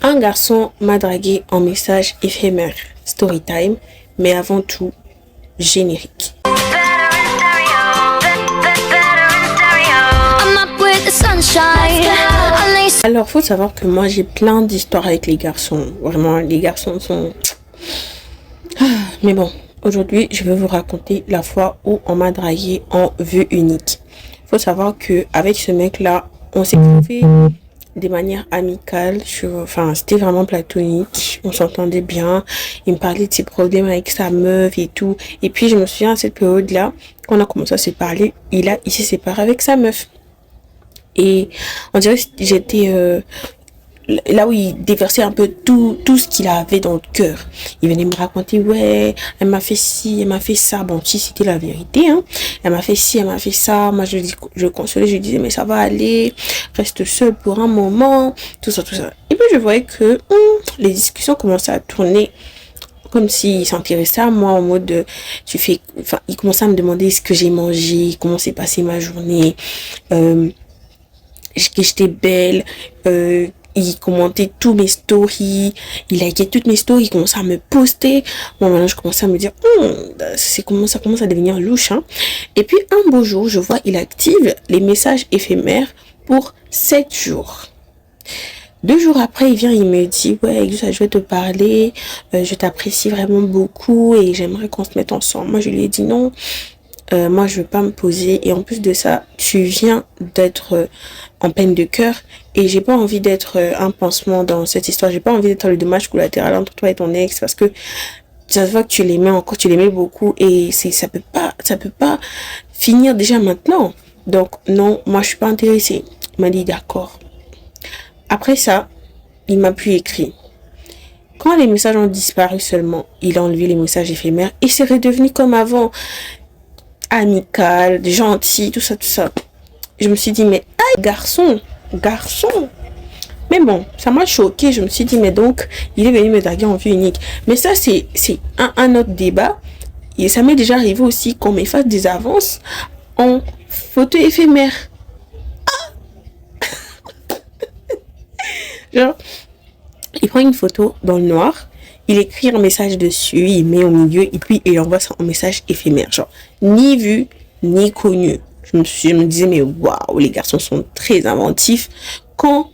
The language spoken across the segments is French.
Un garçon m'a dragué en message éphémère. Story time, mais avant tout, générique. Alors, faut savoir que moi, j'ai plein d'histoires avec les garçons. Vraiment, les garçons sont... Mais bon, aujourd'hui, je vais vous raconter la fois où on m'a dragué en vue unique. Faut savoir que avec ce mec-là, on s'est trouvé de manière amicale. Enfin, c'était vraiment platonique. On s'entendait bien. Il me parlait de ses problèmes avec sa meuf et tout. Et puis, je me souviens à cette période-là, quand on a commencé à se parler, il s'est séparé avec sa meuf. Et on dirait que j'étais là où il déversait un peu tout ce qu'il avait dans le cœur. Il venait me raconter, ouais, elle m'a fait ci, elle m'a fait ça. Bon, si c'était la vérité, hein. Elle m'a fait ci, elle m'a fait ça. Moi, je consolais, je disais, mais ça va aller. Reste seul pour un moment. Tout ça, tout ça. Et puis, je voyais que les discussions commençaient à tourner comme s'il s'intéressait à moi en mode il commençait à me demander ce que j'ai mangé, comment s'est passée ma journée, que j'étais belle, il commentait tous mes stories, il likait toutes mes stories, il commençait à me poster. Bon, maintenant, je commençais à me dire, ça commence à devenir louche, hein. Et puis, un beau jour, je vois, il active les messages éphémères pour 7 jours. 2 jours après, il vient, il me dit, ouais, je vais te parler, je t'apprécie vraiment beaucoup et j'aimerais qu'on se mette ensemble. Moi, je lui ai dit non. Moi je veux pas me poser, et en plus de ça tu viens d'être en peine de cœur et j'ai pas envie d'être un pansement dans cette histoire. J'ai pas envie d'être le dommage collatéral entre toi et ton ex, parce que ça se voit que tu l'aimais beaucoup et ça peut pas finir déjà maintenant. Donc non, moi je suis pas intéressée. Il m'a dit d'accord. Après ça, il m'a plus écrit. Quand les messages ont disparu seulement, il a enlevé les messages éphémères et c'est redevenu comme avant, amical, gentil, tout ça. Je me suis dit, mais garçon. Mais bon, ça m'a choqué. Je me suis dit, mais donc, il est venu me draguer en vue unique. Mais ça, c'est un autre débat. Et ça m'est déjà arrivé aussi qu'on m'efface des avances en photo éphémère. Genre, il prend une photo dans le noir, il écrit un message dessus, il met au milieu et puis il envoie ça en message éphémère. Genre, ni vu, ni connu. Je me disais, mais waouh, les garçons sont très inventifs quand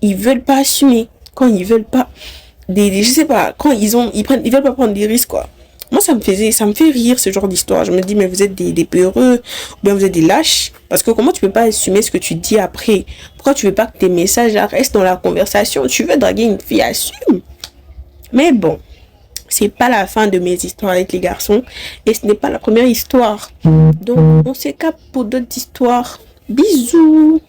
ils veulent pas assumer, quand ils veulent pas, je sais pas, quand ils veulent pas prendre des risques, quoi. Moi, ça me fait rire ce genre d'histoire. Je me dis, mais vous êtes des peureux, ou bien vous êtes des lâches. Parce que comment tu peux pas assumer ce que tu dis après? Pourquoi tu veux pas que tes messages restent dans la conversation? Tu veux draguer une fille, assume. Mais bon, c'est pas la fin de mes histoires avec les garçons. Et ce n'est pas la première histoire. Donc, on s'écape pour d'autres histoires. Bisous!